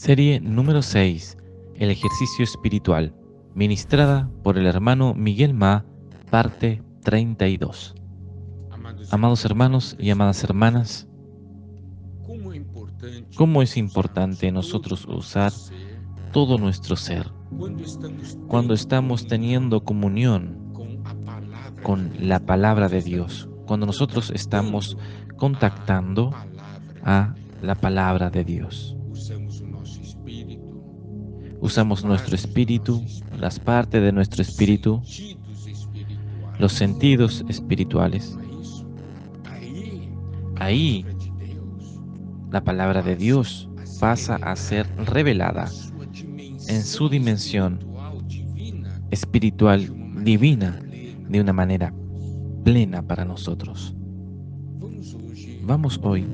Serie número 6. El ejercicio espiritual. Ministrada por el hermano Miguel Ma, parte 32. Amados hermanos y amadas hermanas, ¿cómo es importante nosotros usar todo nuestro ser cuando estamos teniendo comunión con la palabra de Dios? Cuando nosotros estamos contactando a la palabra de Dios. Usamos nuestro espíritu, las partes de nuestro espíritu, los sentidos espirituales. Ahí la palabra de Dios pasa a ser revelada en su dimensión espiritual divina de una manera plena para nosotros. Vamos hoy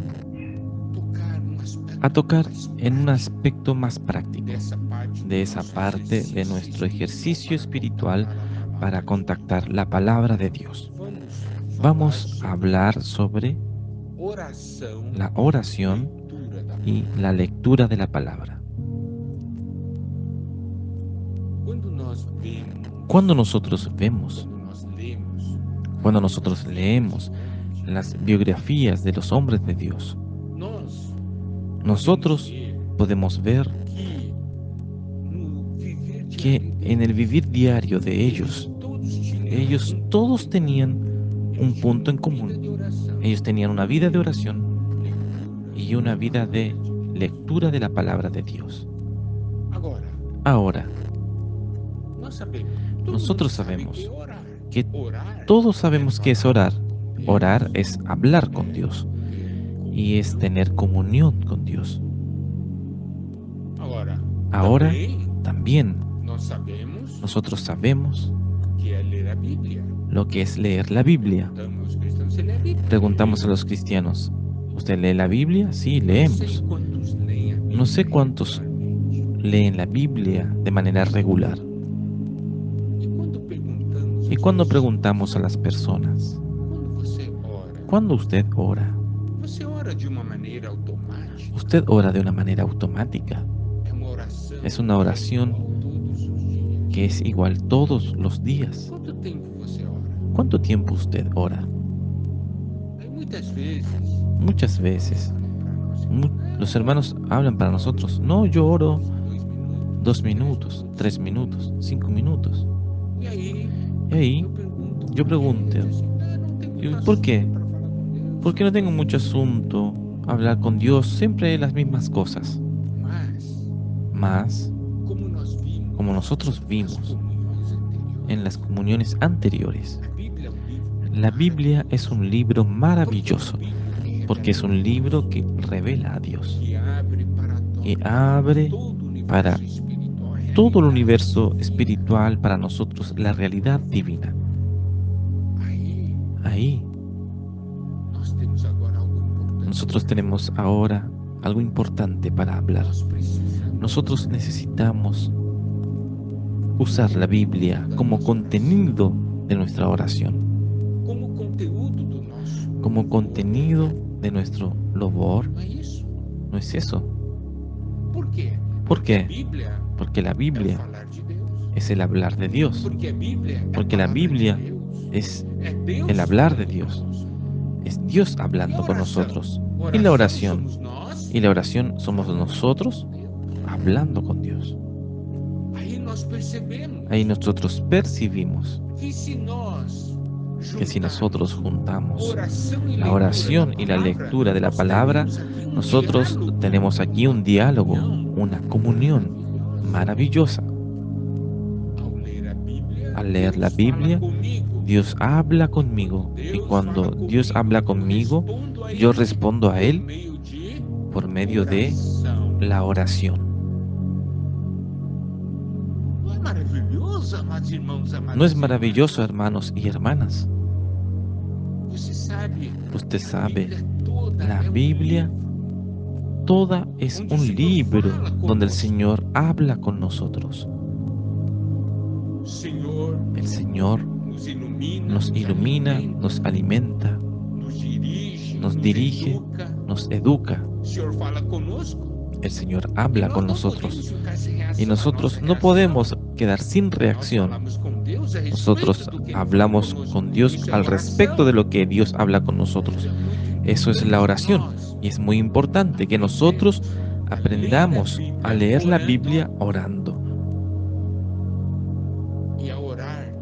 a tocar en un aspecto más práctico de esa parte de nuestro ejercicio espiritual para contactar la palabra de Dios. Vamos a hablar sobre la oración y la lectura de la palabra. Cuando nosotros vemos, cuando nosotros leemos las biografías de los hombres de Dios, nosotros podemos ver que en el vivir diario de ellos todos tenían un punto en común. Ellos tenían una vida de oración y una vida de lectura de la palabra de Dios. Ahora, nosotros sabemos que todos sabemos qué es orar. Orar es hablar con Dios y es tener comunión con Dios. Ahora, también nosotros sabemos lo que es leer la Biblia. Preguntamos a los cristianos, ¿usted lee la Biblia? Sí, leemos. No sé cuántos leen la Biblia de manera regular. Y cuando preguntamos a las personas, ¿cuándo usted ora? Usted ora de una manera automática. Es una oración que es igual todos los días. ¿Cuánto tiempo usted ora? Muchas veces. Los hermanos hablan para nosotros. No, yo oro 2 minutos, 3 minutos, 5 minutos. Y ahí yo pregunto, ¿por qué? Porque no tengo mucho asunto hablar con Dios, siempre las mismas cosas. Mas, como nosotros vimos en las comuniones anteriores, la Biblia es un libro maravilloso, porque es un libro que revela a Dios, que abre para todo el universo espiritual, para nosotros la realidad divina. Ahí nosotros tenemos ahora algo importante para hablar. Nosotros necesitamos usar la Biblia como contenido de nuestra oración, como contenido de nuestro louvor. ¿No es eso? ¿Por qué? Porque la Biblia es el hablar de Dios. Porque la Biblia es el hablar de Dios. Es Dios hablando con nosotros. Y la oración somos nosotros hablando con Dios. Ahí nosotros percibimos que si nosotros juntamos la oración y la lectura de la palabra, nosotros tenemos aquí un diálogo, una comunión maravillosa. Al leer la Biblia, Dios habla conmigo, y cuando Dios habla conmigo, yo respondo a Él por medio de la oración. ¿No es maravilloso, hermanos y hermanas? Usted sabe, la Biblia toda es un libro donde el Señor habla con nosotros. El Señor nos ilumina, nos alimenta, nos dirige, nos educa. El Señor habla con nosotros y nosotros no podemos quedar sin reacción. Nosotros hablamos con Dios al respecto de lo que Dios habla con nosotros. Eso es la oración y es muy importante que nosotros aprendamos a leer la Biblia orando.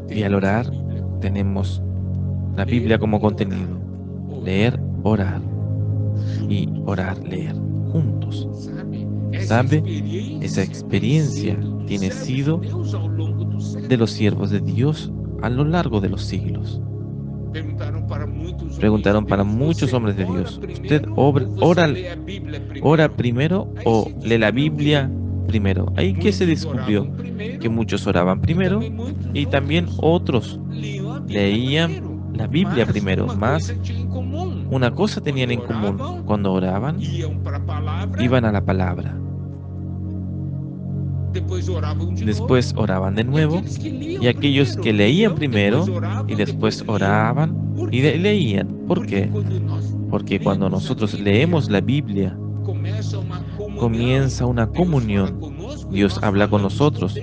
Y al orar tenemos la Biblia como contenido. Leer, orar. Y orar, leer juntos. ¿Sabe? Esa experiencia tiene sido de los siervos de Dios a lo largo de los siglos. Preguntaron para muchos hombres de Dios, ¿usted ora primero o lee la Biblia primero? Ahí que se descubrió que muchos oraban primero y también otros leían la Biblia primero, más una cosa tenían en común: cuando oraban, iban a la palabra. Después oraban de nuevo, y aquellos que leían primero y después oraban y leían. ¿Por qué? Porque cuando nosotros leemos la Biblia, comienza una comunión. Dios habla con nosotros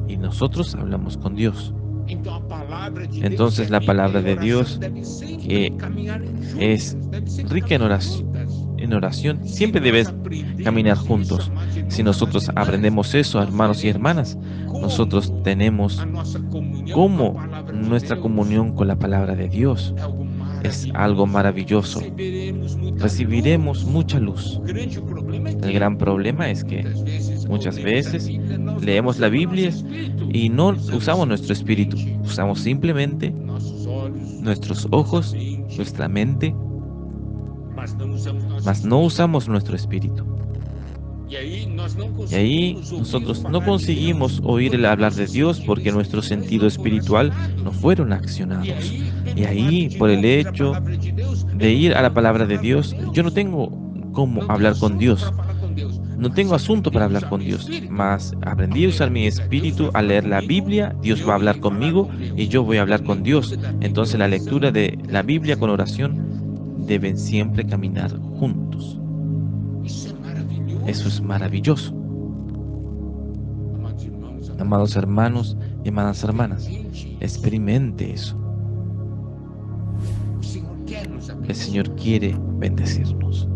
y nosotros hablamos con Dios. Entonces la palabra de Dios, que es rica en oración, siempre debe caminar juntos. Si nosotros aprendemos eso, hermanos y hermanas, nosotros tenemos como nuestra comunión con la palabra de Dios. Es algo maravilloso. Recibiremos mucha luz. El gran problema es que muchas veces leemos la Biblia y no usamos nuestro espíritu. Usamos simplemente nuestros ojos, nuestra mente, mas no usamos nuestro espíritu. Y ahí nosotros no conseguimos oír el hablar de Dios porque nuestro sentido espiritual no fueron accionados. Y ahí, por el hecho de ir a la palabra de Dios, yo no tengo cómo hablar con Dios. No tengo asunto para hablar con Dios, mas aprendí a usar mi espíritu al leer la Biblia. Dios va a hablar conmigo y yo voy a hablar con Dios. Entonces la lectura de la Biblia con oración deben siempre caminar juntos. Eso es maravilloso. Amados hermanos y amadas hermanas, experimente eso. El Señor quiere bendecirnos.